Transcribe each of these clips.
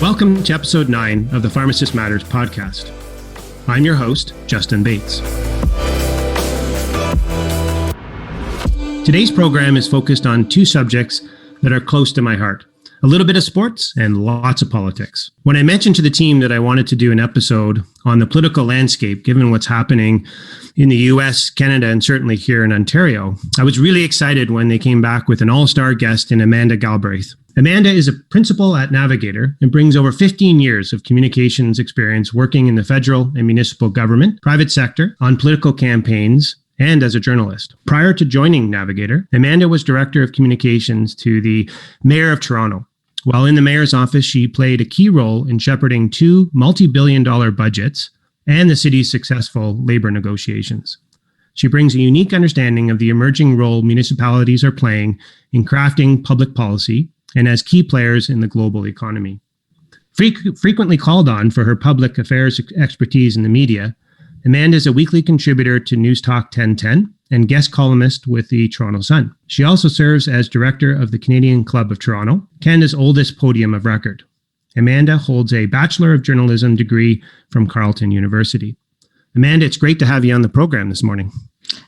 Welcome to episode 9 of the Pharmacist Matters podcast. I'm your host, Justin Bates. Today's program is focused on two subjects that are close to my heart: a little bit of sports and lots of politics. When I mentioned to the team that I wanted to do an episode on the political landscape, given what's happening in the US, Canada, and certainly here in Ontario, I was really excited when they came back with an all-star guest in Amanda Galbraith. Amanda is a principal at Navigator and brings over 15 years of communications experience working in the federal and municipal government, private sector, on political campaigns, and as a journalist. Prior to joining Navigator, Amanda was director of communications to the Mayor of Toronto. While in the mayor's office, she played a key role in shepherding two multi-billion-dollar budgets and the city's successful labor negotiations. She brings a unique understanding of the emerging role municipalities are playing in crafting public policy and as key players in the global economy. Frequently called on for her public affairs expertise in the media, Amanda is a weekly contributor to News Talk 1010 and guest columnist with the Toronto Sun. She also serves as director of the Canadian Club of Toronto, Canada's oldest podium of record. Amanda holds a Bachelor of Journalism degree from Carleton University. Amanda, it's great to have you on the program this morning.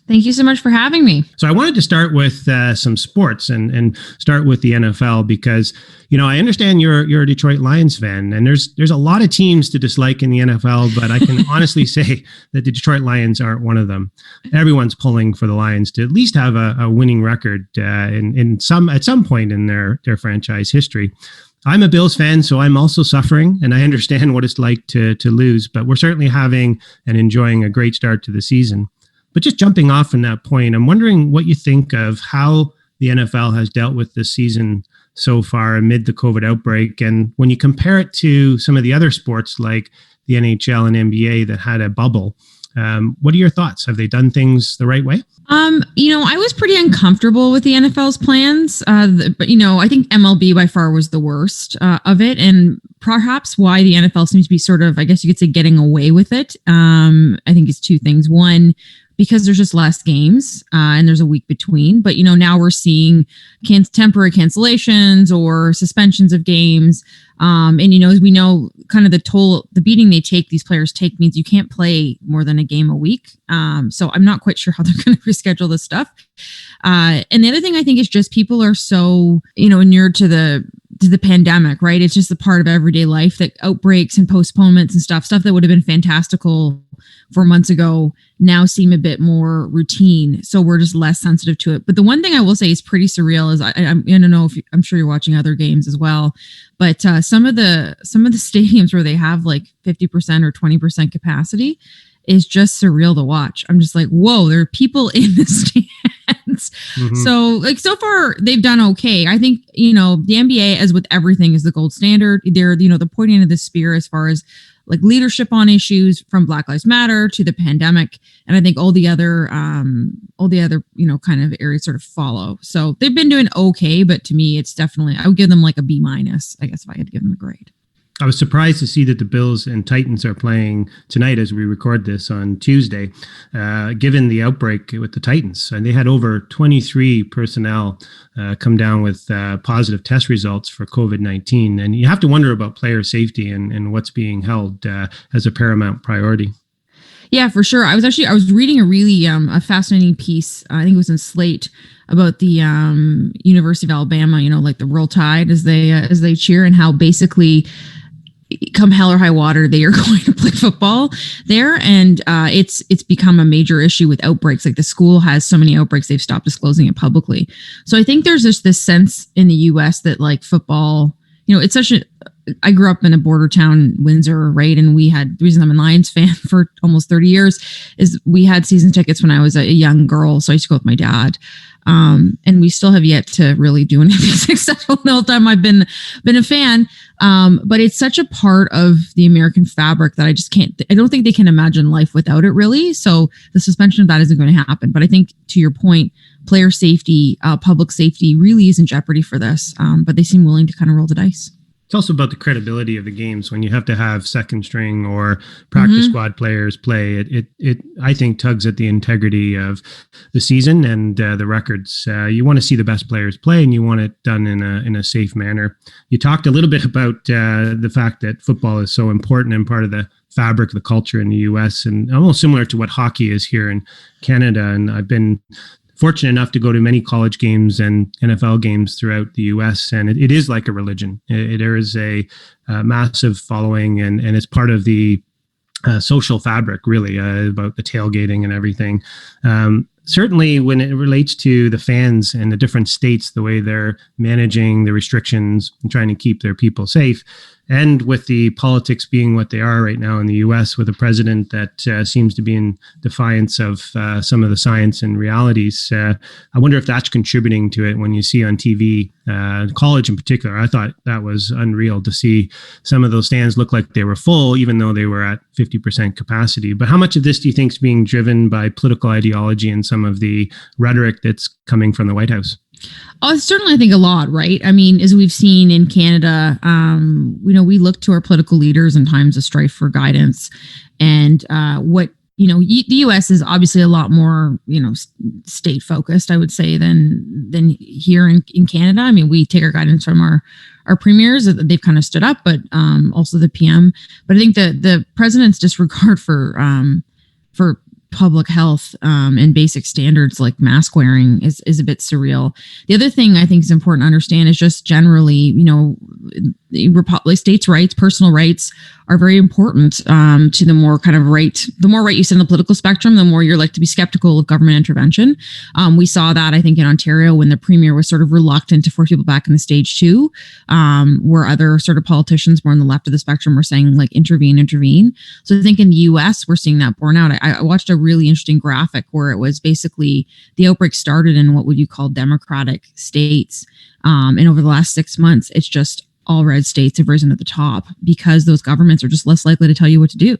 Thank you so much for having me. So I wanted to start with some sports and start with the NFL because, you know, I understand you're a Detroit Lions fan, and there's a lot of teams to dislike in the NFL, but I can honestly say that the Detroit Lions aren't one of them. Everyone's pulling for the Lions to at least have a winning record at some point in their franchise history. I'm a Bills fan, so I'm also suffering, and I understand what it's like to lose, but we're certainly having and enjoying a great start to the season. But just jumping off from that point, I'm wondering what you think of how the NFL has dealt with this season so far amid the COVID outbreak. And when you compare it to some of the other sports like the NHL and NBA that had a bubble, what are your thoughts? Have they done things the right way? I was pretty uncomfortable with the NFL's plans, but I think MLB by far was the worst of it, and perhaps why the NFL seems to be sort of, I guess you could say, getting away with it. I think it's two things. One, because there's just less games and there's a week between. But, now we're seeing temporary cancellations or suspensions of games. And, as we know, kind of the beating these players take means you can't play more than a game a week. So I'm not quite sure how they're going to reschedule this stuff. And the other thing I think is just people are so, inured to the pandemic, right? It's just a part of everyday life that outbreaks and postponements and stuff that would have been fantastical 4 months ago now seem a bit more routine. So we're just less sensitive to it. But the one thing I will say is pretty surreal is I don't know if I'm sure you're watching other games as well, but some of the stadiums where they have like 50% or 20% capacity is just surreal to watch. I'm just like, whoa, there are people in the stands. Mm-hmm. So far they've done okay. I think, the NBA, as with everything, is the gold standard. They're, the pointing of the spear as far as like leadership on issues, from Black Lives Matter to the pandemic. And I think all the other, kind of areas sort of follow. So they've been doing okay, but to me, it's definitely, I would give them like a B-, I guess, if I had to give them a grade. I was surprised to see that the Bills and Titans are playing tonight as we record this on Tuesday, given the outbreak with the Titans. And they had over 23 personnel come down with positive test results for COVID-19. And you have to wonder about player safety and what's being held as a paramount priority. Yeah, for sure. I was reading a really a fascinating piece. I think it was in Slate about the University of Alabama, like the Roll Tide as they cheer, and how basically come hell or high water, they are going to play football there. And it's become a major issue with outbreaks. Like the school has so many outbreaks, they've stopped disclosing it publicly. So I think there's just this sense in the US that like football, it's I grew up in a border town, Windsor, right? And the reason I'm a Lions fan for almost 30 years is we had season tickets when I was a young girl. So I used to go with my dad. And we still have yet to really do anything successful the whole time I've been a fan. But it's such a part of the American fabric that I don't think they can imagine life without it, really. So the suspension of that isn't going to happen. But I think, to your point, player safety, public safety really is in jeopardy for this. But they seem willing to kind of roll the dice. It's also about the credibility of the games when you have to have second string or practice squad players play. It I think tugs at the integrity of the season and the records. You want to see the best players play, and you want it done in a safe manner. You talked a little bit about the fact that football is so important and part of the fabric of the culture in the U.S. and almost similar to what hockey is here in Canada. And I've been fortunate enough to go to many college games and NFL games throughout the U.S. And it is like a religion. There is a massive following, and it's part of the social fabric, really, about the tailgating and everything. Certainly when it relates to the fans and the different states, the way they're managing the restrictions and trying to keep their people safe, and with the politics being what they are right now in the U.S., with a president that seems to be in defiance of some of the science and realities, I wonder if that's contributing to it when you see on TV, college in particular. I thought that was unreal to see some of those stands look like they were full, even though they were at 50% capacity. But how much of this do you think is being driven by political ideology and some of the rhetoric that's coming from the White House? Oh, certainly, I think a lot, right? I mean, as we've seen in Canada, we look to our political leaders in times of strife for guidance. And the U.S. is obviously a lot more, state focused, I would say, than here in Canada. I mean, we take our guidance from our premiers. They've kind of stood up, but also the PM. But I think the president's disregard for public health and basic standards like mask wearing is a bit surreal. The other thing I think is important to understand is just generally, states' rights, personal rights are very important to the more kind of right. The more right you sit in the political spectrum, the more you're like to be skeptical of government intervention. We saw that, I think, in Ontario when the premier was sort of reluctant to force people back in the stage 2, where other sort of politicians more on the left of the spectrum were saying like intervene. So I think in the U.S. we're seeing that borne out. I watched a really interesting graphic where it was basically the outbreak started in what would you call democratic states, and over the last 6 months, it's just all red states have risen to the top because those governments are just less likely to tell you what to do.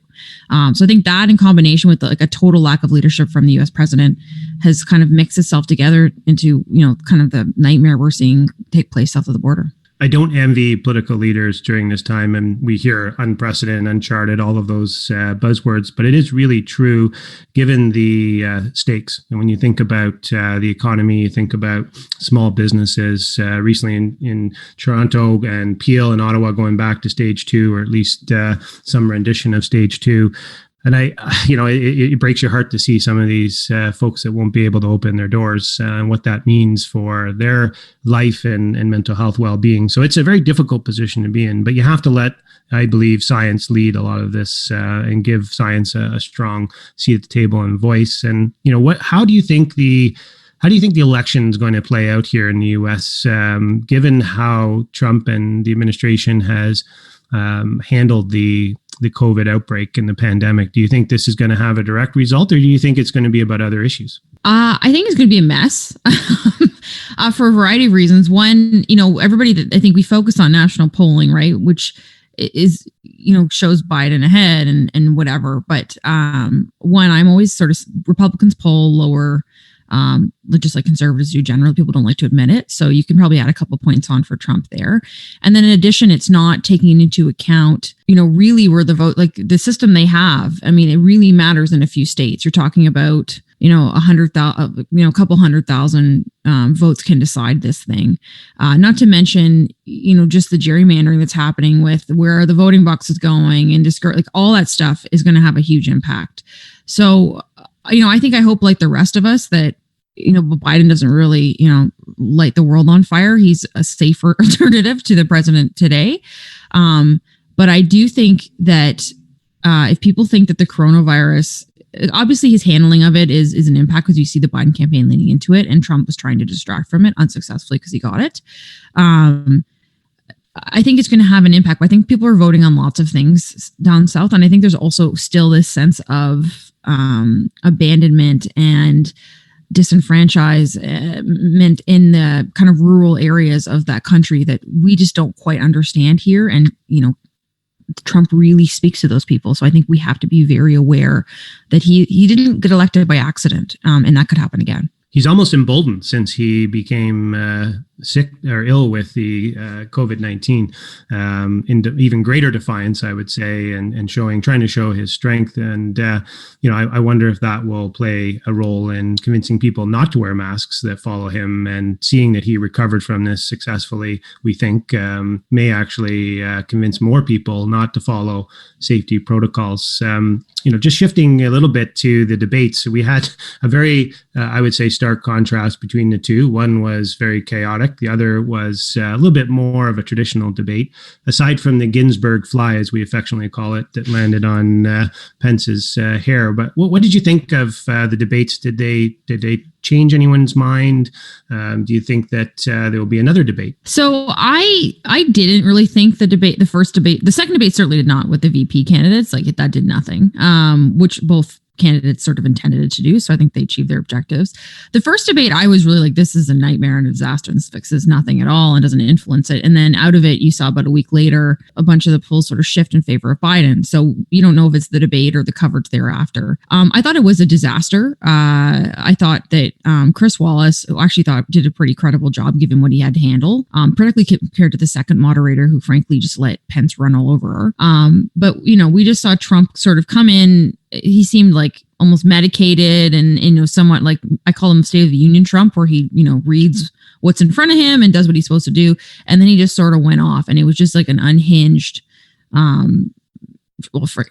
So I think that in combination with a total lack of leadership from the U.S. president has kind of mixed itself together into, kind of the nightmare we're seeing take place south of the border. I don't envy political leaders during this time, and we hear unprecedented, uncharted, all of those buzzwords, but it is really true given the stakes. And when you think about the economy, you think about small businesses, recently in Toronto and Peel and Ottawa going back to stage 2, or at least some rendition of stage 2. And it breaks your heart to see some of these folks that won't be able to open their doors and what that means for their life and mental health well-being. So it's a very difficult position to be in, but you have to let, I believe, science lead a lot of this and give science a strong seat at the table and voice. And, how do you think the election is going to play out here in the U.S., given how Trump and the administration has handled the COVID outbreak and the pandemic? Do you think this is going to have a direct result, or do you think it's going to be about other issues? I think it's going to be a mess for a variety of reasons. One, everybody, I think we focus on national polling, right? Which is, shows Biden ahead and whatever. But one, I'm always sort of, Republicans poll lower, just like conservatives do generally. People don't like to admit it. So you can probably add a couple points on for Trump there. And then in addition, it's not taking into account, really where the vote, like the system they have. I mean, it really matters in a few states. You're talking about, 100,000, a couple 100,000 votes can decide this thing. Not to mention, just the gerrymandering that's happening with where the voting box is going and just like all that stuff is going to have a huge impact. So, I hope like the rest of us that, Biden doesn't really, light the world on fire. He's a safer alternative to the president today. But I do think that if people think that the coronavirus, obviously his handling of it is an impact because you see the Biden campaign leaning into it and Trump was trying to distract from it unsuccessfully because he got it. I think it's going to have an impact. I think people are voting on lots of things down south. And I think there's also still this sense of abandonment and disenfranchisement in the kind of rural areas of that country that we just don't quite understand here. And, Trump really speaks to those people. So I think we have to be very aware that he didn't get elected by accident, and that could happen again. He's almost emboldened since he became sick or ill with the COVID-19 in even greater defiance, I would say, and trying to show his strength. And, I wonder if that will play a role in convincing people not to wear masks that follow him, and seeing that he recovered from this successfully, we think may actually convince more people not to follow safety protocols. Just shifting a little bit to the debates, we had a very, I would say, stark contrast between the two. One was very chaotic. The other was a little bit more of a traditional debate. Aside from the Ginsburg fly, as we affectionately call it, that landed on Pence's hair. But what did you think of the debates? Did they change anyone's mind? Do you think that there will be another debate? So I didn't really think the first debate, the second debate certainly did not with the VP candidates. Like that did nothing, which both candidates sort of intended it to do. So I think they achieved their objectives. The first debate, I was really like, this is a nightmare and a disaster, and this fixes nothing at all and doesn't influence it. And then out of it, you saw about a week later, a bunch of the polls sort of shift in favor of Biden. So you don't know if it's the debate or the coverage thereafter. I thought it was a disaster. I thought that Chris Wallace, who actually did a pretty credible job given what he had to handle, particularly compared to the second moderator, who frankly just let Pence run all over her. But we just saw Trump sort of come in. He seemed like almost medicated and somewhat like, I call him State of the Union Trump, where he reads what's in front of him and does what he's supposed to do, and then he just sort of went off, and it was just like an unhinged I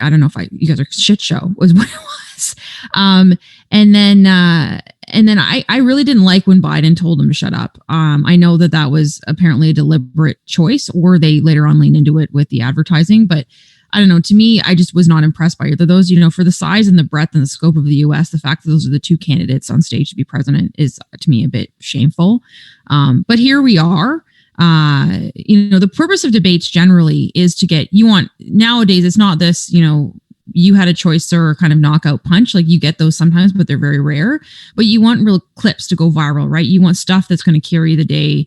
don't know if you guys are shit show was what it was. And then I really didn't like when Biden told him to shut up. I know that was apparently a deliberate choice, or they later on leaned into it with the advertising, but I don't know. To me, I just was not impressed by either of those. For the size and the breadth and the scope of the U.S., the fact that those are the two candidates on stage to be president is, to me, a bit shameful. But here we are. The purpose of debates generally is to get, nowadays, it's not this, you had a choice, sir, kind of knockout punch. Like you get those sometimes, but they're very rare. But you want real clips to go viral, right? You want stuff that's going to carry the day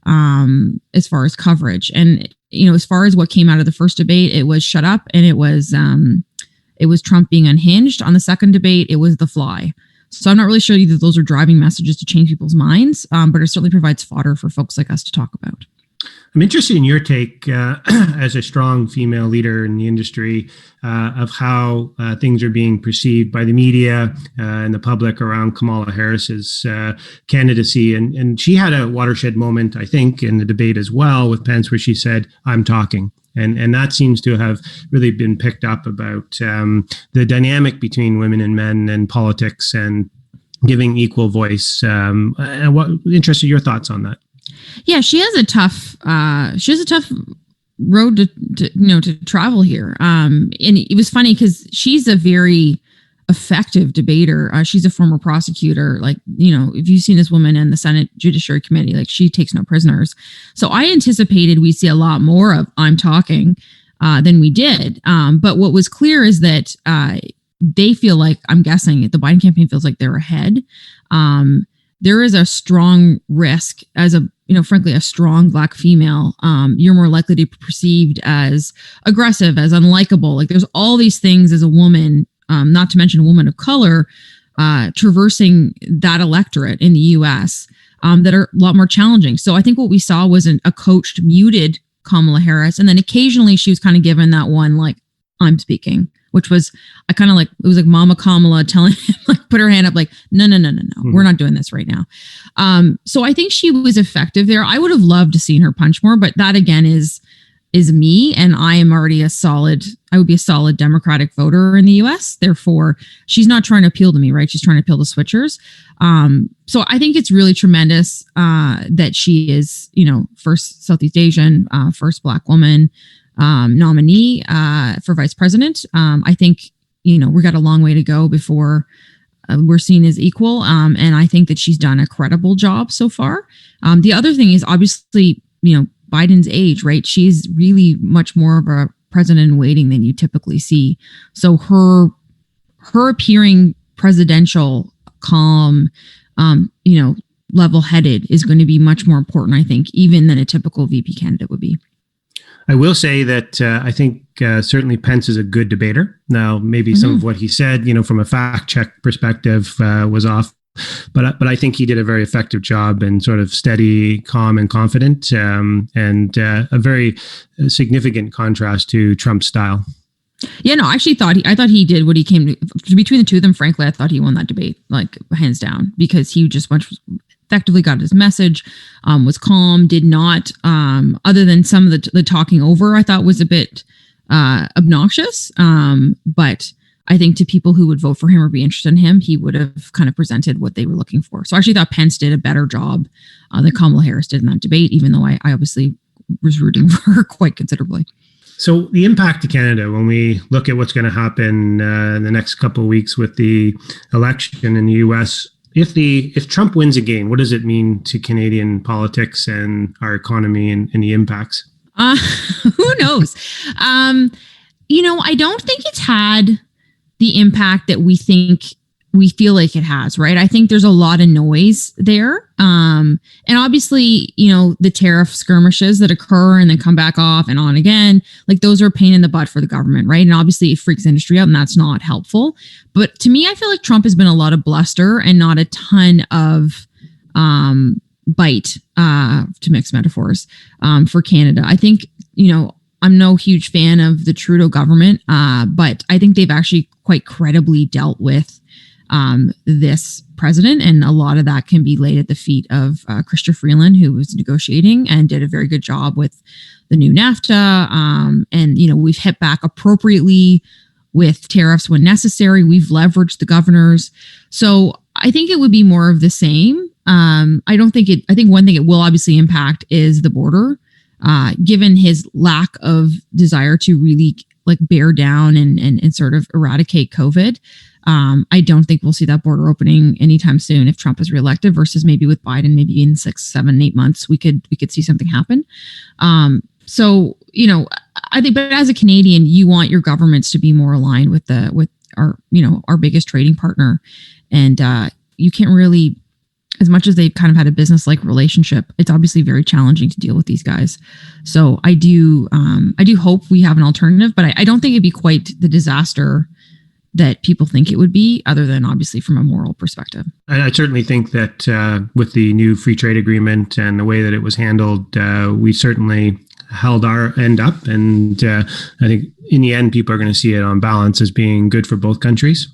as far as coverage. And as far as what came out of the first debate, it was shut up, and it was Trump being unhinged. On the second debate, it was the fly. So I'm not really sure either those are driving messages to change people's minds, but it certainly provides fodder for folks like us to talk about. I'm interested in your take as a strong female leader in the industry of how things are being perceived by the media and the public around Kamala Harris's candidacy. And she had a watershed moment, I think, in the debate as well with Pence, where she said, "I'm talking." And that seems to have really been picked up about the dynamic between women and men and politics and giving equal voice. And what interested your thoughts on that? Yeah, she has a tough road to travel here. And it was funny because she's a very effective debater. She's a former prosecutor. Like, if you've seen this woman in the Senate Judiciary Committee, like she takes no prisoners. So I anticipated we'd see a lot more of "I'm talking" than we did. But what was clear is that they feel like, I'm guessing, the Biden campaign feels like they're ahead. There is a strong risk as frankly, a strong Black female. You're more likely to be perceived as aggressive, as unlikable. Like there's all these things as a woman, not to mention a woman of color, traversing that electorate in the U.S. That are a lot more challenging. So I think what we saw was a coached, muted Kamala Harris. And then occasionally she was kind of given that one, like, "I'm speaking," which was, I kind of like, it was like Mama Kamala telling him, like, put her hand up, like, no, we're not doing this right now. So I think she was effective there. I would have loved to seen her punch more, but that again is me. And I am already I would be a solid Democratic voter in the US. Therefore, she's not trying to appeal to me, right? She's trying to appeal to switchers. So I think it's really tremendous that she is, first Southeast Asian, first Black woman nominee for vice president. I think, we got a long way to go before we're seen as equal. And I think that she's done a credible job so far. The other thing is obviously, Biden's age, right? She's really much more of a president in waiting than you typically see. So her appearing presidential, calm, level-headed is going to be much more important, I think, even than a typical VP candidate would be. I will say that I think certainly Pence is a good debater. Now, maybe some of what he said, from a fact check perspective was off But I think he did a very effective job and sort of steady, calm, and confident, and a very significant contrast to Trump's style. Yeah, no, I actually I thought he did what he came to between the two of them. Frankly, I thought he won that debate, like hands down, because he just effectively got his message, was calm, did not, other than some of the talking over, I thought was a bit obnoxious. But I think to people who would vote for him or be interested in him, he would have kind of presented what they were looking for. So I actually thought Pence did a better job than Kamala Harris did in that debate, even though I obviously was rooting for her quite considerably. So the impact to Canada, when we look at what's going to happen in the next couple of weeks with the election in the U.S., if Trump wins again, what does it mean to Canadian politics and our economy and the impacts? Who knows? I don't think it's had the impact that we feel like it has, right? I think there's a lot of noise there. And obviously, the tariff skirmishes that occur and then come back off and on again, like those are a pain in the butt for the government, right? And obviously it freaks industry out and that's not helpful. But to me, I feel like Trump has been a lot of bluster and not a ton of bite, to mix metaphors, for Canada. I think, I'm no huge fan of the Trudeau government, but I think they've actually quite credibly dealt with this president. And a lot of that can be laid at the feet of Chrystia Freeland, who was negotiating and did a very good job with the new NAFTA. And, we've hit back appropriately with tariffs when necessary. We've leveraged the governors. So I think it would be more of the same. I think one thing it will obviously impact is the border, given his lack of desire to really bear down and sort of eradicate COVID. I don't think we'll see that border opening anytime soon if Trump is reelected, versus maybe with Biden, maybe in 6, 7, 8 months, we could see something happen. So, I think, but as a Canadian, you want your governments to be more aligned with our biggest trading partner. And you can't really, as much as they've kind of had a business-like relationship, it's obviously very challenging to deal with these guys. So I do hope we have an alternative, but I don't think it'd be quite the disaster that people think it would be, other than obviously from a moral perspective. And I certainly think that with the new free trade agreement and the way that it was handled, we certainly held our end up. And I think in the end, people are going to see it on balance as being good for both countries.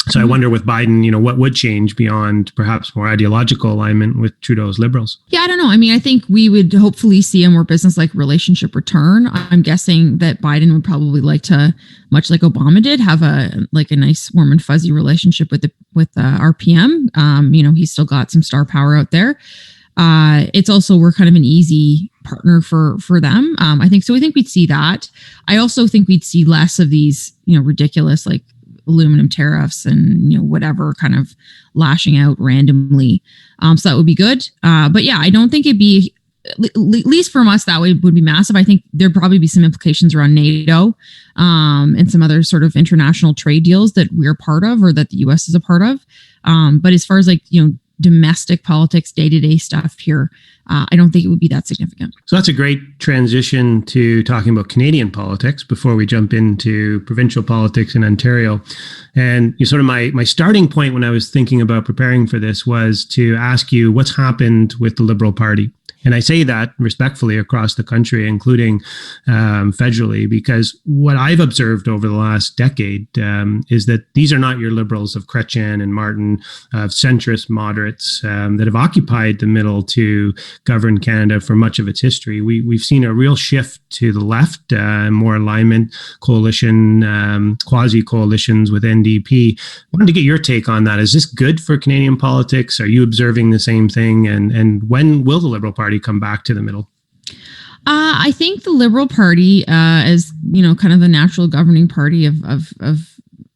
So I wonder with Biden, what would change beyond perhaps more ideological alignment with Trudeau's Liberals? Yeah, I don't know. I mean, I think we would hopefully see a more business-like relationship return. I'm guessing that Biden would probably like to, much like Obama did, have a nice warm and fuzzy relationship with our PM. He's still got some star power out there. It's also, we're kind of an easy partner for them. I think so. I think we'd see that. I also think we'd see less of these, ridiculous aluminum tariffs and whatever kind of lashing out randomly. So that would be good. But yeah, I don't think it'd be, at least from us, that would be massive. I think there'd probably be some implications around NATO and some other sort of international trade deals that we're part of, or that the US is a part of. But as far as domestic politics, day-to-day stuff here, I don't think it would be that significant. So that's a great transition to talking about Canadian politics before we jump into provincial politics in Ontario. And sort of my starting point when I was thinking about preparing for this was to ask you what's happened with the Liberal Party. And I say that respectfully across the country, including federally, because what I've observed over the last decade is that these are not your Liberals of Chrétien and Martin, of centrist moderates that have occupied the middle to govern Canada for much of its history. We've seen a real shift to the left, more alignment, coalition, quasi-coalitions with NDP. I wanted to get your take on that. Is this good for Canadian politics? Are you observing the same thing? And when will the Liberal Party come back to the middle? I think the Liberal Party, as kind of the natural governing party of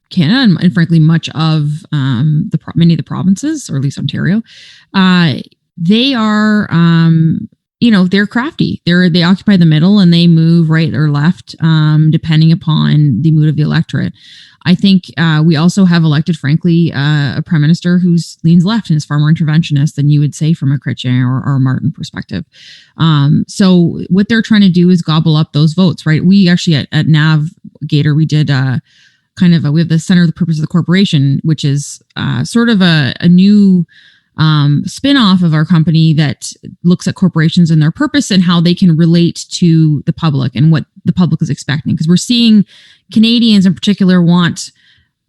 Canada, and frankly much of many of the provinces, or at least Ontario, they are they're crafty. They occupy the middle and they move right or left depending upon the mood of the electorate. I think we also have elected, frankly, a prime minister who leans left and is far more interventionist than you would say from a Chrétien or Martin perspective. So what they're trying to do is gobble up those votes, right? We actually at Navigator, we did we have the center of the purpose of the corporation, which is sort of a new spin-off of our company that looks at corporations and their purpose and how they can relate to the public and what the public is expecting. Because we're seeing Canadians in particular want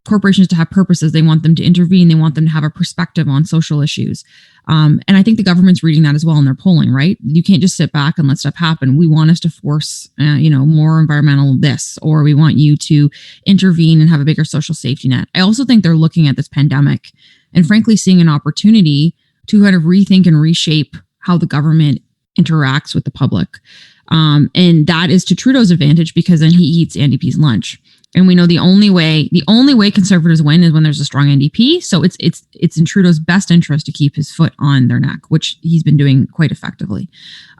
corporations to have purposes. They want them to intervene. They want them to have a perspective on social issues. And I think the government's reading that as well in their polling, right? You can't just sit back and let stuff happen. We want us to force, more environmental this, or we want you to intervene and have a bigger social safety net. I also think they're looking at this pandemic and frankly seeing an opportunity to kind of rethink and reshape how the government interacts with the public. And that is to Trudeau's advantage because then he eats NDP's lunch. And we know the only way conservatives win is when there's a strong NDP. So it's in Trudeau's best interest to keep his foot on their neck, which he's been doing quite effectively.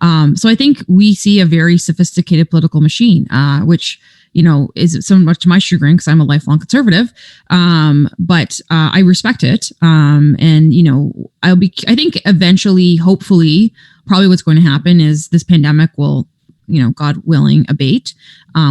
So I think we see a very sophisticated political machine, which is so much to my chagrin because I'm a lifelong conservative. But I respect it. I think eventually, hopefully, probably what's going to happen is this pandemic will, God willing, abate.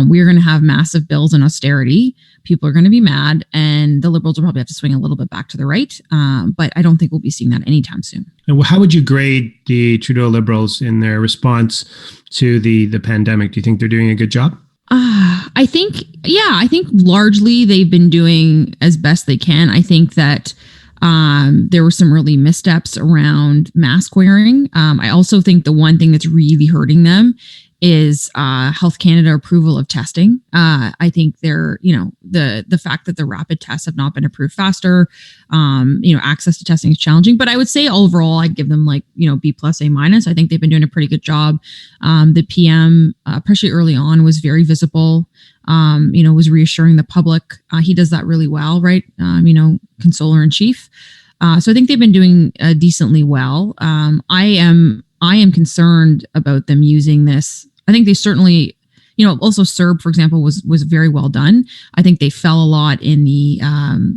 We are going to have massive bills and austerity. People are going to be mad, and the Liberals will probably have to swing a little bit back to the right. But I don't think we'll be seeing that anytime soon. And how would you grade the Trudeau Liberals in their response to the pandemic? Do you think they're doing a good job? I think largely they've been doing as best they can. I think that there were some really missteps around mask wearing. I also think the one thing that's really hurting them is Health Canada approval of testing. I think they're, the fact that the rapid tests have not been approved faster, access to testing is challenging. But I would say overall, I'd give them B plus, A minus. I think they've been doing a pretty good job. The PM, especially early on, was very visible. Was reassuring the public. He does that really well, right? Consoler in chief. So I think they've been doing decently well. I am concerned about them using this. I think they certainly, also CERB, for example, was very well done. I think they fell a lot in the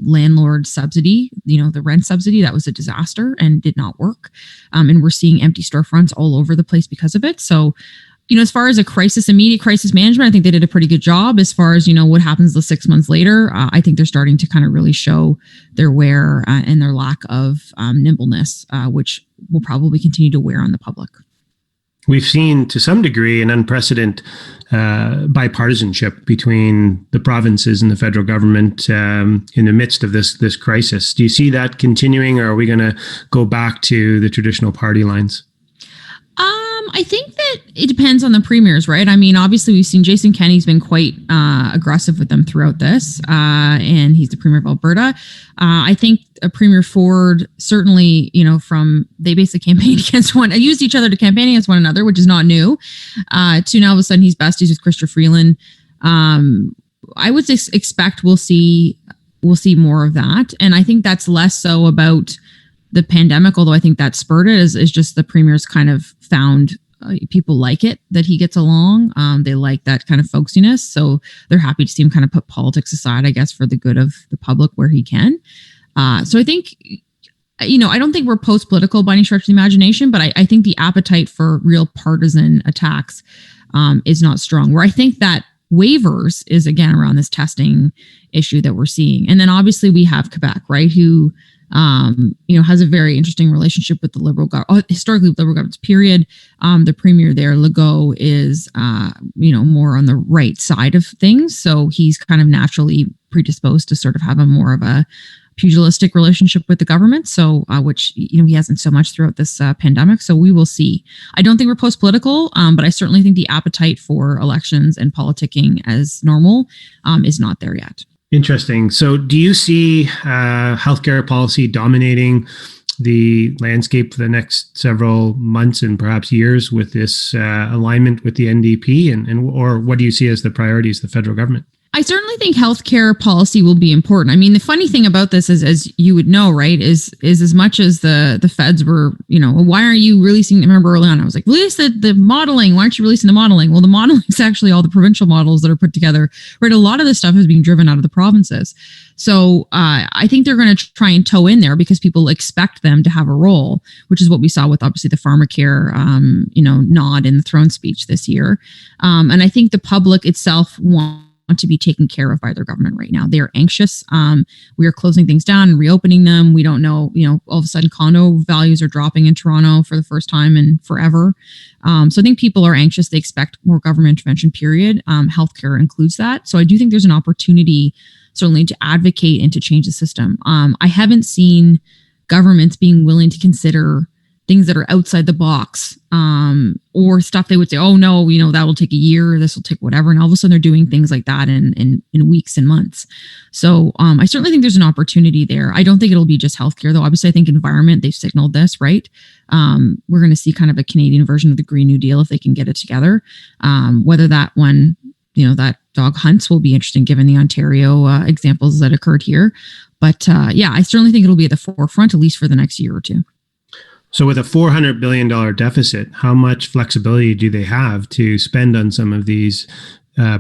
landlord subsidy, the rent subsidy. That was a disaster and did not work. And we're seeing empty storefronts all over the place because of it. So, as far as immediate crisis management, I think they did a pretty good job. As far as, what happens the 6 months later, I think they're starting to kind of really show their wear and their lack of nimbleness, which will probably continue to wear on the public. We've seen to some degree an unprecedented bipartisanship between the provinces and the federal government in the midst of this crisis. Do you see that continuing, or are we going to go back to the traditional party lines? I think that it depends on the premiers, right? I mean, obviously, we've seen Jason Kenney's been quite aggressive with them throughout this, and he's the premier of Alberta. I think Premier Ford certainly, they basically campaigned against used each other to campaign against one another, which is not new. To now all of a sudden he's besties with Chrystia Freeland. I would expect we'll see more of that, and I think that's less so about the pandemic, although I think that spurred it, is just the premier's kind of found people like it, that he gets along. They like that kind of folksiness. So they're happy to see him kind of put politics aside, I guess, for the good of the public where he can. So I think, I don't think we're post-political by any stretch of the imagination, but I think the appetite for real partisan attacks is not strong. Where I think that waivers is, again, around this testing issue that we're seeing. And then obviously we have Quebec, right, who has a very interesting relationship with the Liberal government, historically Liberal governments, period. The premier there, Legault, is, more on the right side of things. So he's kind of naturally predisposed to sort of have a more of a pugilistic relationship with the government. So, which, he hasn't so much throughout this pandemic. So we will see. I don't think we're post-political, but I certainly think the appetite for elections and politicking as normal is not there yet. Interesting. So do you see healthcare policy dominating the landscape for the next several months and perhaps years with this alignment with the NDP? Or what do you see as the priorities of the federal government? I certainly think healthcare policy will be important. I mean, the funny thing about this is, as you would know, right, is as much as the feds were, why aren't you releasing? I remember early on, I was like, release the modeling. Why aren't you releasing the modeling? Well, the modeling is actually all the provincial models that are put together, right? A lot of this stuff is being driven out of the provinces. So I think they're going to try and toe in there because people expect them to have a role, which is what we saw with obviously the pharmacare, nod in the throne speech this year. And I think the public itself wants to be taken care of by their government right now. They are anxious. We are closing things down and reopening them. We don't know, all of a sudden condo values are dropping in Toronto for the first time in forever. So I think people are anxious. They expect more government intervention, period. Healthcare includes that. So I do think there's an opportunity certainly to advocate and to change the system. I haven't seen governments being willing to consider things that are outside the box, or stuff they would say, oh no, that will take a year, this will take whatever. And all of a sudden they're doing things like that in weeks and months. So I certainly think there's an opportunity there. I don't think it'll be just healthcare though. Obviously I think environment, they've signaled this, right? We're going to see kind of a Canadian version of the Green New Deal if they can get it together. Whether that one, that dog hunts will be interesting given the Ontario examples that occurred here. But I certainly think it'll be at the forefront, at least for the next year or two. So with a $400 billion deficit, how much flexibility do they have to spend on some of these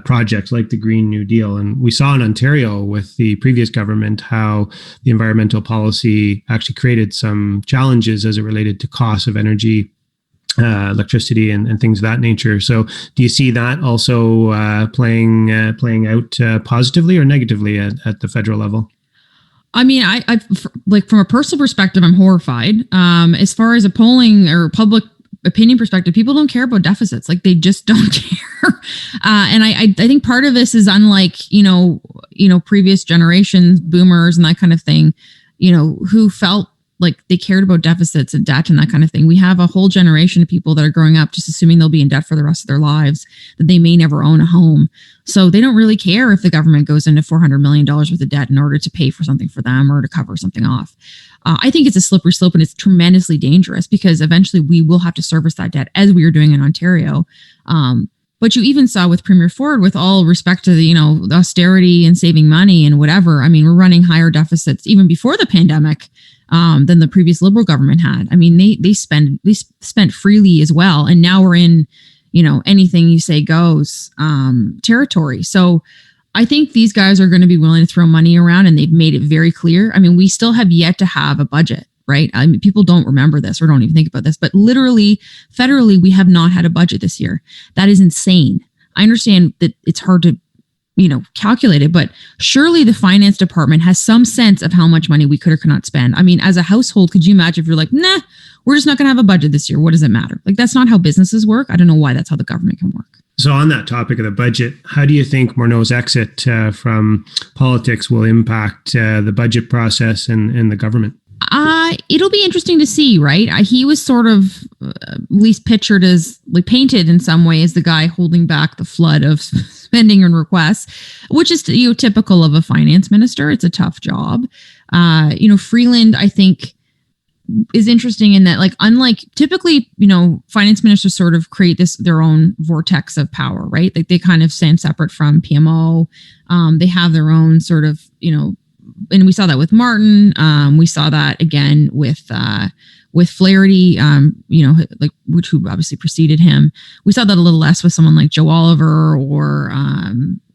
projects like the Green New Deal? And we saw in Ontario with the previous government how the environmental policy actually created some challenges as it related to costs of energy, electricity and things of that nature. So do you see that also playing out positively or negatively at the federal level? I mean, I like from a personal perspective, I'm horrified. As far as a polling or public opinion perspective, people don't care about deficits. Like they just don't care. And I think part of this is unlike, previous generations, boomers and that kind of thing, who felt like they cared about deficits and debt and that kind of thing. We have a whole generation of people that are growing up just assuming they'll be in debt for the rest of their lives, that they may never own a home. So they don't really care if the government goes into $400 million worth of debt in order to pay for something for them or to cover something off. I think it's a slippery slope and it's tremendously dangerous because eventually we will have to service that debt as we are doing in Ontario. But you even saw with Premier Ford, with all respect to the austerity and saving money and whatever. I mean, we're running higher deficits even before the pandemic than the previous Liberal government had. I mean, they spent freely as well, and now we're in anything you say goes territory. So I think these guys are going to be willing to throw money around, and they've made it very clear. I mean, we still have yet to have a budget. Right? I mean, people don't remember this or don't even think about this, but literally, federally, we have not had a budget this year. That is insane. I understand that it's hard to, calculate it, but surely the finance department has some sense of how much money we could or could not spend. I mean, as a household, could you imagine if you're like, nah, we're just not going to have a budget this year? What does it matter? Like, that's not how businesses work. I don't know why that's how the government can work. So on that topic of the budget, how do you think Morneau's exit from politics will impact the budget process and the government? It'll be interesting to see, right? He was sort of at least pictured as like painted in some way as the guy holding back the flood of spending and requests, which is typical of a finance minister. It's a tough job. Freeland, I think, is interesting in that, like, unlike typically, finance ministers sort of create their own vortex of power, right? Like they kind of stand separate from PMO. They have their own sort of, and we saw that with Martin. We saw that again with Flaherty, who obviously preceded him. We saw that a little less with someone like Joe Oliver or,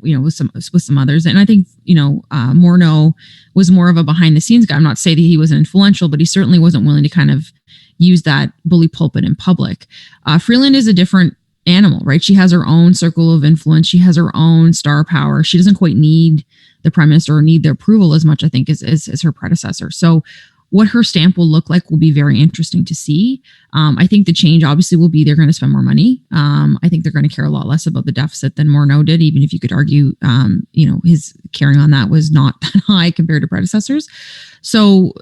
with some others. And I think, Morneau was more of a behind the scenes guy. I'm not saying that he wasn't influential, but he certainly wasn't willing to kind of use that bully pulpit in public. Freeland is a different animal, right? She has her own circle of influence. She has her own star power. She doesn't quite need the prime minister or need the approval as much, I think, as her predecessor. So what her stamp will look like will be very interesting to see. I think the change obviously will be they're going to spend more money. I think they're going to care a lot less about the deficit than Morneau did, even if you could argue, his caring on that was not that high compared to predecessors. So,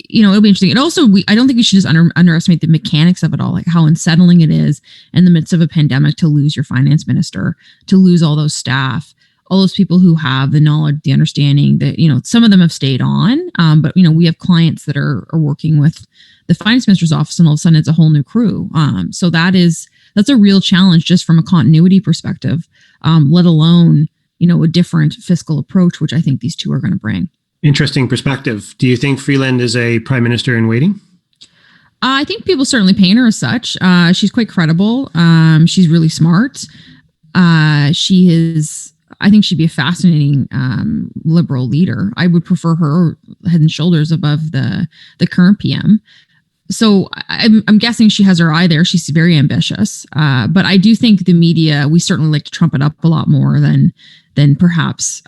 it'll be interesting. And also, I don't think we should just underestimate the mechanics of it all, like how unsettling it is in the midst of a pandemic to lose your finance minister, to lose all those staff, all those people who have the knowledge, the understanding that, some of them have stayed on. But, we have clients that are working with the finance minister's office, and all of a sudden it's a whole new crew. So that's a real challenge just from a continuity perspective, let alone, a different fiscal approach, which I think these two are going to bring. Interesting perspective. Do you think Freeland is a prime minister in waiting? I think people certainly paint her as such. She's quite credible. She's really smart. I think she'd be a fascinating Liberal leader. I would prefer her head and shoulders above the current PM. So I'm guessing she has her eye there. She's very ambitious. But I do think the media, we certainly like to trump it up a lot more than then perhaps,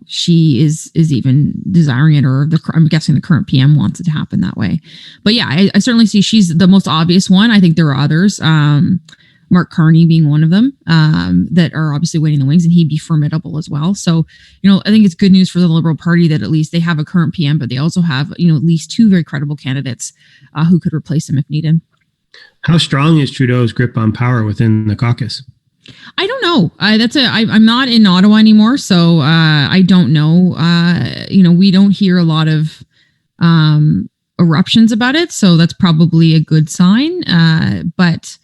she is even desiring it, or I'm guessing the current PM wants it to happen that way. But yeah, I certainly see she's the most obvious one. I think there are others, Mark Carney being one of them, that are obviously waiting in the wings, and he'd be formidable as well. So, I think it's good news for the Liberal Party that at least they have a current PM, but they also have, at least two very credible candidates who could replace him if needed. How strong is Trudeau's grip on power within the caucus? I don't know. I'm not in Ottawa anymore, so I don't know. We don't hear a lot of eruptions about it, so that's probably a good sign. But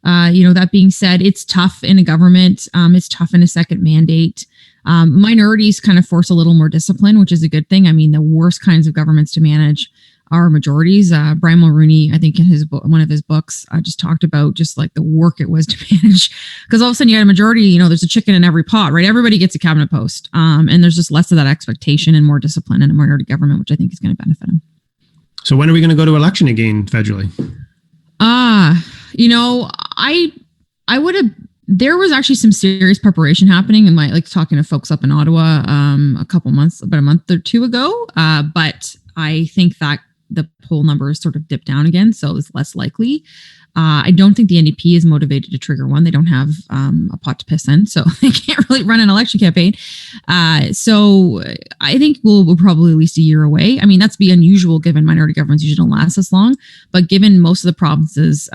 that being said, it's tough in a government. It's tough in a second mandate. Minorities kind of force a little more discipline, which is a good thing. I mean, the worst kinds of governments to manage are majorities. Brian Mulroney, I think in one of his books, just talked about just like the work it was to manage, because all of a sudden you got a majority, there's a chicken in every pot, right? Everybody gets a cabinet post. And there's just less of that expectation and more discipline in a minority government, which I think is going to benefit him. So when are we going to go to election again federally? I would have, there was actually some serious preparation happening, and talking to folks up in Ottawa, about a month or two ago. But I think that the poll numbers sort of dipped down again, so it's less likely. I don't think the NDP is motivated to trigger one. They don't have a pot to piss in, so they can't really run an election campaign. So I think we're probably at least a year away. I mean, that's be unusual given minority governments usually don't last this long. But given most of the provinces,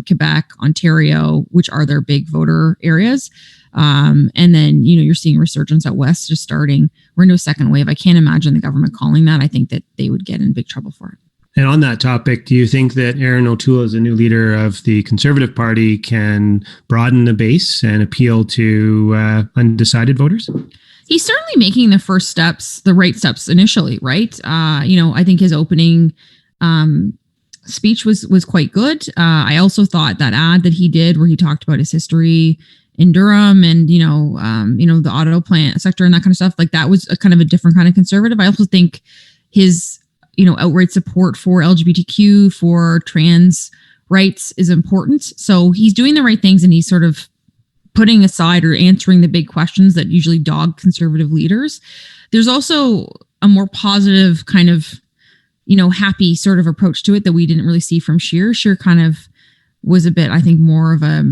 Quebec, Ontario, which are their big voter areas, and then, you're seeing resurgence out west just starting. We're into a second wave. I can't imagine the government calling that. I think that they would get in big trouble for it. And on that topic, do you think that Erin O'Toole, as the new leader of the Conservative Party, can broaden the base and appeal to undecided voters? He's certainly making the first steps, the right steps initially, right? I think his opening speech was quite good. I also thought that ad that he did where he talked about his history in Durham and, the auto plant sector and that kind of stuff, like that was a kind of a different kind of conservative. I also think his outright support for LGBTQ, for trans rights is important. So he's doing the right things, and he's sort of putting aside or answering the big questions that usually dog conservative leaders. There's also a more positive kind of, happy sort of approach to it that we didn't really see from Scheer. Scheer kind of was a bit, I think, more of a,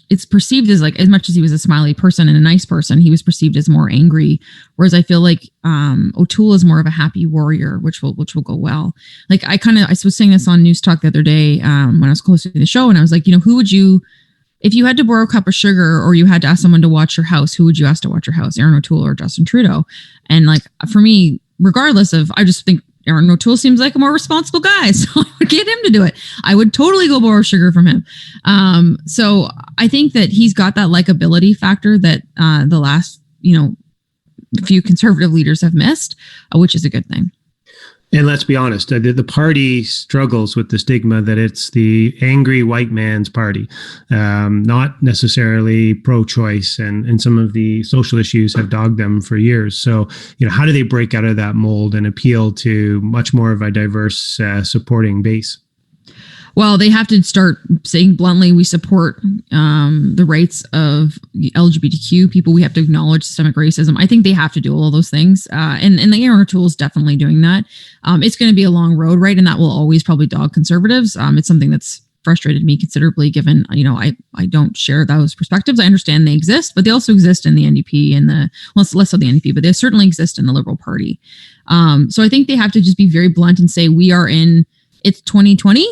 it's perceived as like, as much as he was a smiley person and a nice person, he was perceived as more angry. Whereas I feel like O'Toole is more of a happy warrior, which will go well. Like I was saying this on News Talk the other day when I was hosting the show, and I was like, who would you, if you had to borrow a cup of sugar or you had to ask someone to watch your house, who would you ask to watch your house, Erin O'Toole or Justin Trudeau? And like for me, regardless of, I just think Erin O'Toole seems like a more responsible guy, so I would get him to do it. I would totally go borrow sugar from him. So I think that he's got that likability factor that the last, few conservative leaders have missed, which is a good thing. And let's be honest, the party struggles with the stigma that it's the angry white man's party, not necessarily pro-choice, and some of the social issues have dogged them for years. So, how do they break out of that mold and appeal to much more of a diverse supporting base? Well, they have to start saying bluntly, we support the rights of LGBTQ people. We have to acknowledge systemic racism. I think they have to do all of those things. And the Erin O'Toole is definitely doing that. It's going to be a long road, right? And that will always probably dog conservatives. It's something that's frustrated me considerably given, I don't share those perspectives. I understand they exist, but they also exist in the NDP and less so the NDP, but they certainly exist in the Liberal Party. So I think they have to just be very blunt and say, it's 2020.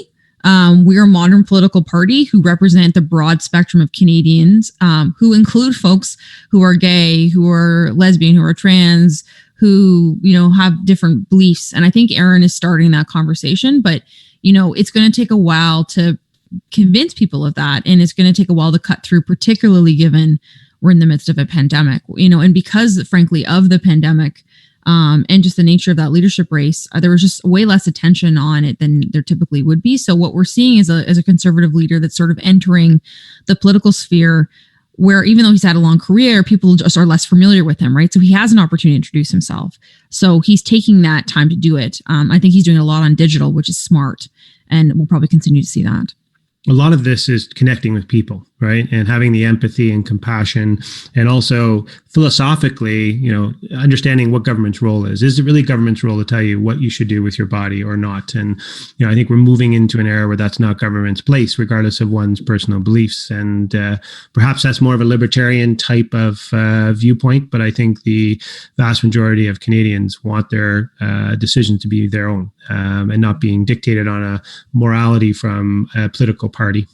We are a modern political party who represent the broad spectrum of Canadians, who include folks who are gay, who are lesbian, who are trans, who, have different beliefs. And I think Erin is starting that conversation, but, it's going to take a while to convince people of that. And it's going to take a while to cut through, particularly given we're in the midst of a pandemic, and because, frankly, of the pandemic, and just the nature of that leadership race, there was just way less attention on it than there typically would be. So what we're seeing is a conservative leader that's sort of entering the political sphere where, even though he's had a long career, people just are less familiar with him, right? So he has an opportunity to introduce himself. So he's taking that time to do it. I think he's doing a lot on digital, which is smart, and we'll probably continue to see that. a lot of this is connecting with people, right? And having the empathy and compassion, and also philosophically, understanding what government's role is. Is it really government's role to tell you what you should do with your body or not? And, I think we're moving into an era where that's not government's place, regardless of one's personal beliefs. And perhaps that's more of a libertarian type of viewpoint, but I think the vast majority of Canadians want their decisions to be their own, and not being dictated on a morality from a political party.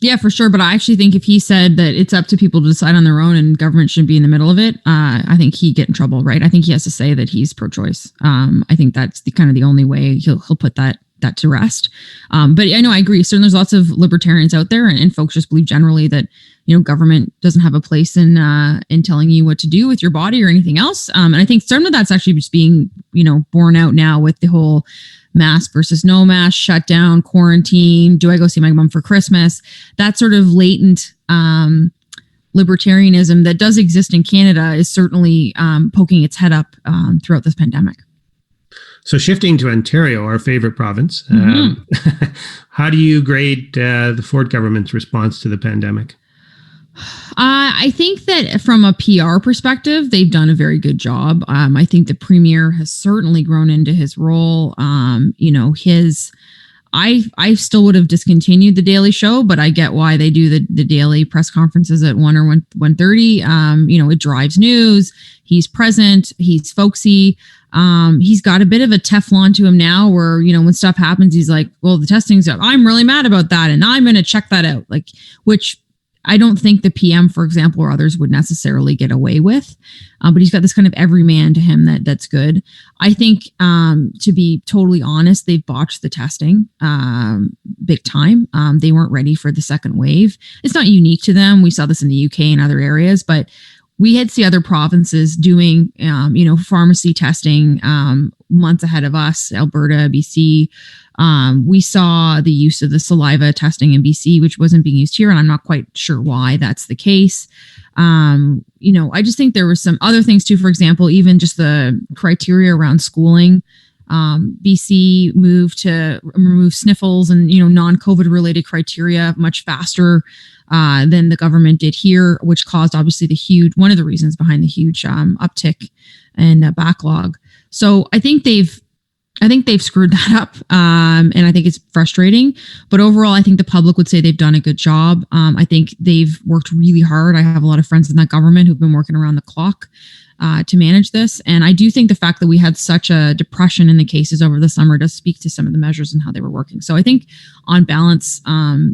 Yeah, for sure. But I actually think if he said that it's up to people to decide on their own and government shouldn't be in the middle of it, I think he'd get in trouble, right? I think he has to say that he's pro-choice. I think that's the only way he'll put that to rest. But I know I agree. Certainly there's lots of libertarians out there, and folks just believe generally that, government doesn't have a place in telling you what to do with your body or anything else. And I think some of that's actually just being, borne out now with the whole mask versus no mask, shutdown, quarantine. Do I go see my mom for Christmas? That sort of latent libertarianism that does exist in Canada is certainly poking its head up throughout this pandemic. So shifting to Ontario, our favorite province, how do you grade the Ford government's response to the pandemic? I think that from a PR perspective, they've done a very good job. I think the premier has certainly grown into his role. I still would have discontinued the Daily Show, but I get why they do the daily press conferences at 1 or 1:30. It drives news. He's present. He's folksy. He's got a bit of a Teflon to him now where, when stuff happens, he's like, well, the testing's up. I'm really mad about that. And I'm going to check that out. Which I don't think the PM, for example, or others would necessarily get away with. But he's got this kind of everyman to him that's good. I think, to be totally honest, they've botched the testing big time. They weren't ready for the second wave. It's not unique to them. We saw this in the UK and other areas, but we had see other provinces doing, pharmacy testing months ahead of us, Alberta, BC. We saw the use of the saliva testing in BC, which wasn't being used here. And I'm not quite sure why that's the case. I just think there were some other things too. For example, even just the criteria around schooling. BC moved to remove sniffles and, non-COVID related criteria much faster than the government did here, which caused obviously one of the reasons behind the huge uptick and backlog. So I think they've screwed that up. And I think it's frustrating, but overall, I think the public would say they've done a good job. I think they've worked really hard. I have a lot of friends in that government who've been working around the clock to manage this. And I do think the fact that we had such a depression in the cases over the summer does speak to some of the measures and how they were working. So I think on balance,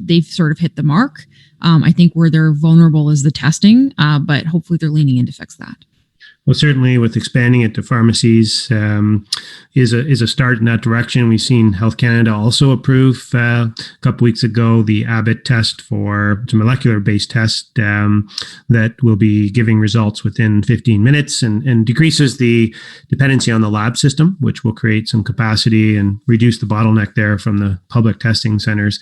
they've sort of hit the mark. I think where they're vulnerable is the testing, but hopefully they're leaning in to fix that. Well, certainly with expanding it to pharmacies is a start in that direction. We've seen Health Canada also approve a couple weeks ago the Abbott test it's a molecular-based test that will be giving results within 15 minutes and decreases the dependency on the lab system, which will create some capacity and reduce the bottleneck there from the public testing centers.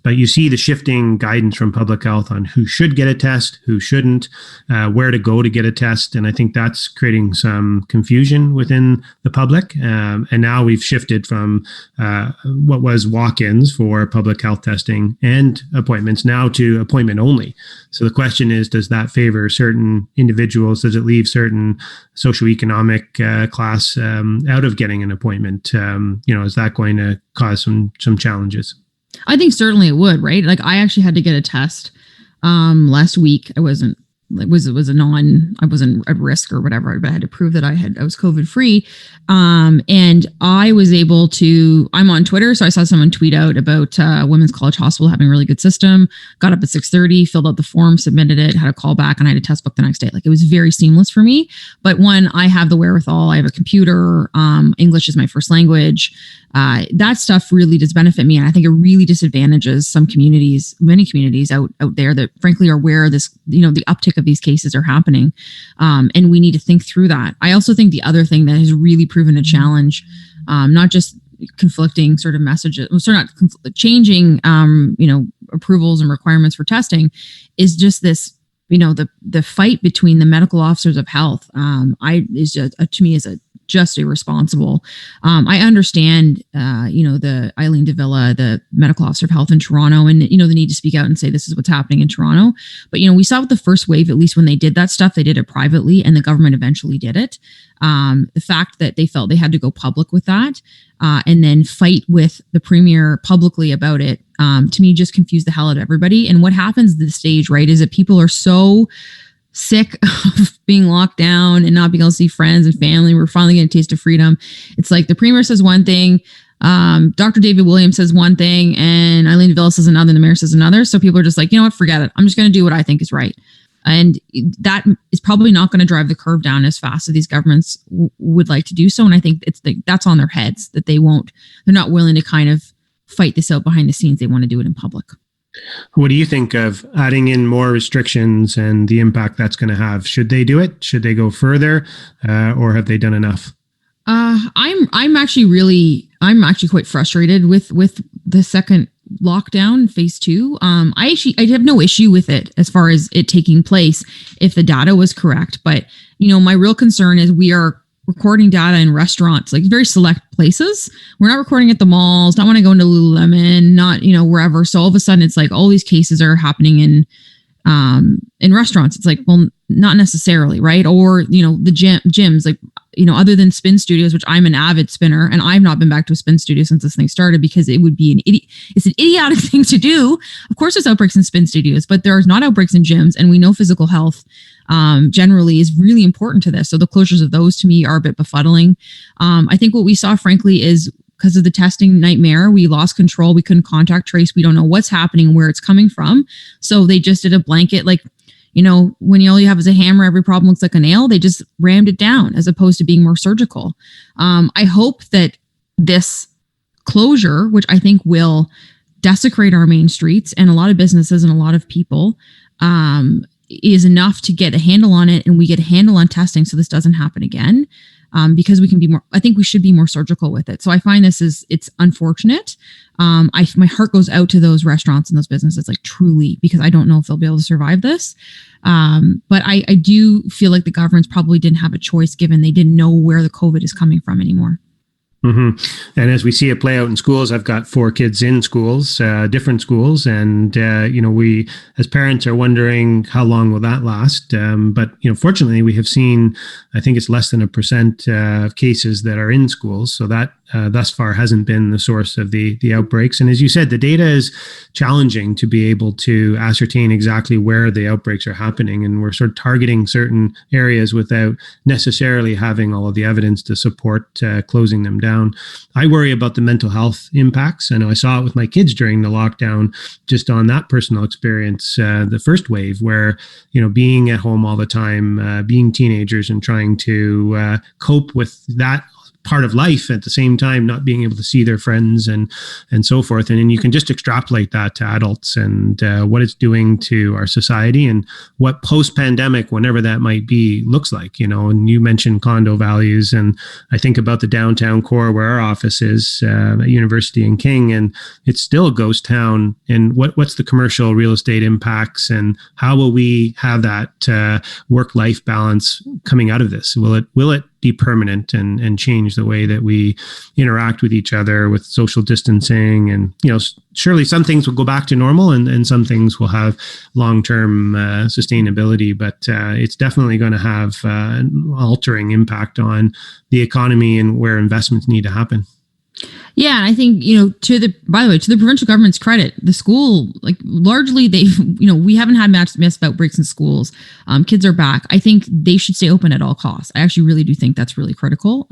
But you see the shifting guidance from public health on who should get a test, who shouldn't, where to go to get a test. And I think that's creating some confusion within the public. And now we've shifted from what was walk-ins for public health testing and appointments now to appointment only. So the question is, does that favor certain individuals? Does it leave certain socioeconomic class out of getting an appointment? Is that going to cause some challenges? I think certainly it would, right? I actually had to get a test last week. I wasn't at risk or whatever, but I had to prove that I was COVID free. And I was able to, I'm on Twitter. So I saw someone tweet out about Women's College Hospital having a really good system, got up at 6:30, filled out the form, submitted it, had a call back, and I had a test book the next day. It was very seamless for me. But one, I have the wherewithal, I have a computer, English is my first language. That stuff really does benefit me. And I think it really disadvantages many communities out there that frankly are where this, the uptick of these cases are happening. And we need to think through that. I also think the other thing that has really proven a challenge, not just conflicting sort of messages, changing, approvals and requirements for testing, is just this, the fight between the medical officers of health, to me is a just irresponsible. I understand, the Eileen Davila, the medical officer of health in Toronto, and, the need to speak out and say this is what's happening in Toronto. But, we saw with the first wave, at least when they did that stuff, they did it privately and the government eventually did it. The fact that they felt they had to go public with that and then fight with the premier publicly about it, to me, just confused the hell out of everybody. And what happens at this stage, right, is that people are so sick of being locked down and not being able to see friends and family. We're finally getting a taste of freedom. It's like the premier says one thing, Dr. David Williams says one thing, and Eileen Davila says another, and the mayor says another. So people are just like, you know what, forget it. I'm just going to do what I think is right. And that is probably not going to drive the curve down as fast as these governments would like to do so. And I think that's on their heads, that they're not willing to kind of fight this out behind the scenes. They want to do it in public. What do you think of adding in more restrictions and the impact that's going to have? Should they do it? Should they go further, or have they done enough? I'm actually quite frustrated with the second lockdown, phase 2. I have no issue with it as far as it taking place if the data was correct. But my real concern is we are recording data in restaurants, like very select places. We're not recording at the malls, not when I go into Lululemon, not, wherever. So all of a sudden it's like all these cases are happening in restaurants. It's like, well, not necessarily, right? Or, the gyms, like, other than spin studios, which I'm an avid spinner, and I've not been back to a spin studio since this thing started because it would be it's an idiotic thing to do. Of course there's outbreaks in spin studios, but there's not outbreaks in gyms. And we know physical health generally is really important to this. So the closures of those to me are a bit befuddling. I think what we saw, frankly, is because of the testing nightmare, we lost control. We couldn't contact trace. We don't know what's happening, where it's coming from. So they just did a blanket, like, when all you have is a hammer, every problem looks like a nail. They just rammed it down as opposed to being more surgical. I hope that this closure, which I think will desecrate our main streets and a lot of businesses and a lot of people, is enough to get a handle on it, and we get a handle on testing so this doesn't happen again. Because we can be more, I think we should be more surgical with it. So I find it's unfortunate. My heart goes out to those restaurants and those businesses, like truly, because I don't know if they'll be able to survive this. But I do feel like the governments probably didn't have a choice, given they didn't know where the COVID is coming from anymore. Mm-hmm. And as we see it play out in schools, I've got 4 kids in schools, different schools. And, we as parents are wondering how long will that last? But, fortunately, we have seen, I think it's less than 1% of cases that are in schools. So that thus far hasn't been the source of the outbreaks. And as you said, the data is challenging to be able to ascertain exactly where the outbreaks are happening. And we're sort of targeting certain areas without necessarily having all of the evidence to support closing them down. I worry about the mental health impacts. I know I saw it with my kids during the lockdown, just on that personal experience, the first wave, where, being at home all the time, being teenagers and trying to cope with that part of life at the same time, not being able to see their friends and so forth. And then you can just extrapolate that to adults and what it's doing to our society and what post-pandemic, whenever that might be, looks like, and you mentioned condo values, and I think about the downtown core where our office is at University in King, and it's still a ghost town. And what's the commercial real estate impacts, and how will we have that work-life balance coming out of this? Will it be permanent and change the way that we interact with each other with social distancing? And, surely some things will go back to normal and some things will have long-term sustainability, but it's definitely going to have an altering impact on the economy and where investments need to happen. Yeah, and I think, to the provincial government's credit, the school, like largely we haven't had massive outbreaks in schools. Kids are back. I think they should stay open at all costs. I actually really do think that's really critical.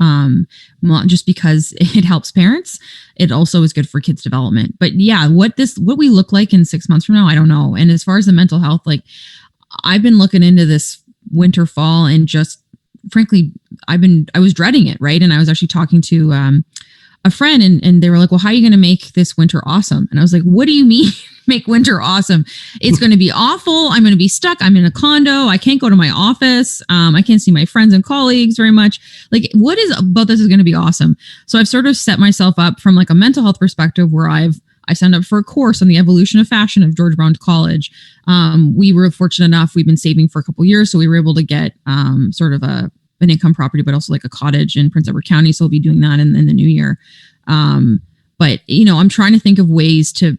Not just because it helps parents, it also is good for kids' development. But yeah, what we look like in 6 months from now, I don't know. And as far as the mental health, like I've been looking into this winter, fall, and just frankly, I was dreading it, right? And I was actually talking to a friend and they were like, well, how are you going to make this winter awesome? And I was like, what do you mean make winter awesome? It's going to be awful. I'm going to be stuck. I'm in a condo. I can't go to my office. I can't see my friends and colleagues very much. Like, what is about this is going to be awesome? So I've sort of set myself up from like a mental health perspective where I signed up for a course on the evolution of fashion of George Brown College. We were fortunate enough, we've been saving for a couple of years. So we were able to get sort of a an income property, but also like a cottage in Prince Edward County. So I'll be doing that in the new year. But I'm trying to think of ways to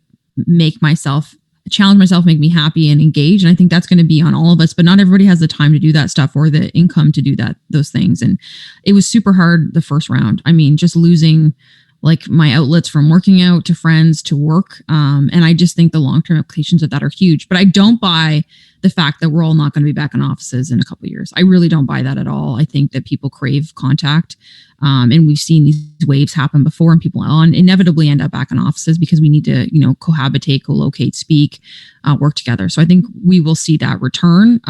challenge myself, make me happy and engage. And I think that's going to be on all of us, but not everybody has the time to do that stuff or the income to do those things. And it was super hard the first round. I mean, just losing like my outlets from working out to friends to work. And I just think the long-term implications of that are huge, but I don't buy the fact that we're all not going to be back in offices in a couple of years. I really don't buy that at all. I think that people crave contact. And we've seen these waves happen before, and people inevitably end up back in offices because we need to, cohabitate, co-locate, speak, work together. So I think we will see that return.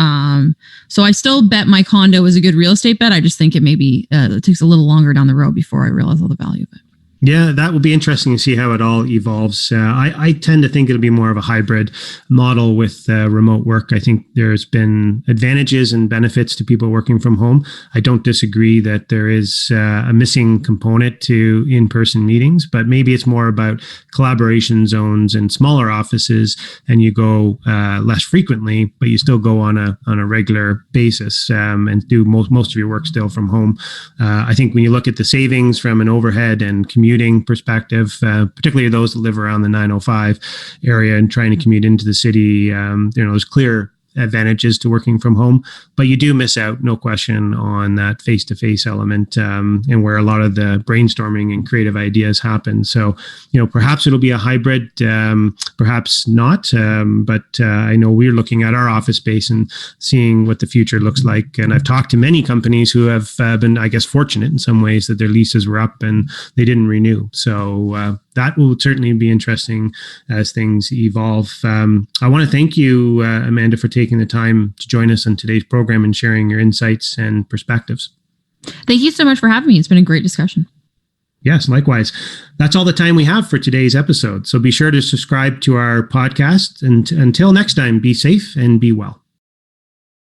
So I still bet my condo is a good real estate bet. I just think it takes a little longer down the road before I realize all the value of it. Yeah, that will be interesting to see how it all evolves. I tend to think it'll be more of a hybrid model with remote work. I think there's been advantages and benefits to people working from home. I don't disagree that there is a missing component to in-person meetings, but maybe it's more about collaboration zones and smaller offices, and you go less frequently, but you still go on a regular basis and do most of your work still from home. I think when you look at the savings from an overhead and commuting perspective, particularly those that live around the 905 area and trying to commute into the city, there's clear advantages to working from home, but you do miss out, no question, on that face-to-face element and where a lot of the brainstorming and creative ideas happen. So, perhaps it'll be a hybrid, perhaps not, but I know we're looking at our office space and seeing what the future looks like. And I've talked to many companies who have been, I guess, fortunate in some ways that their leases were up and they didn't renew. So that will certainly be interesting as things evolve. I want to thank you, Amanda, for taking the time to join us on today's program and sharing your insights and perspectives. Thank you so much for having me. It's been a great discussion. Yes, likewise. That's all the time we have for today's episode. So be sure to subscribe to our podcast. And until next time, be safe and be well.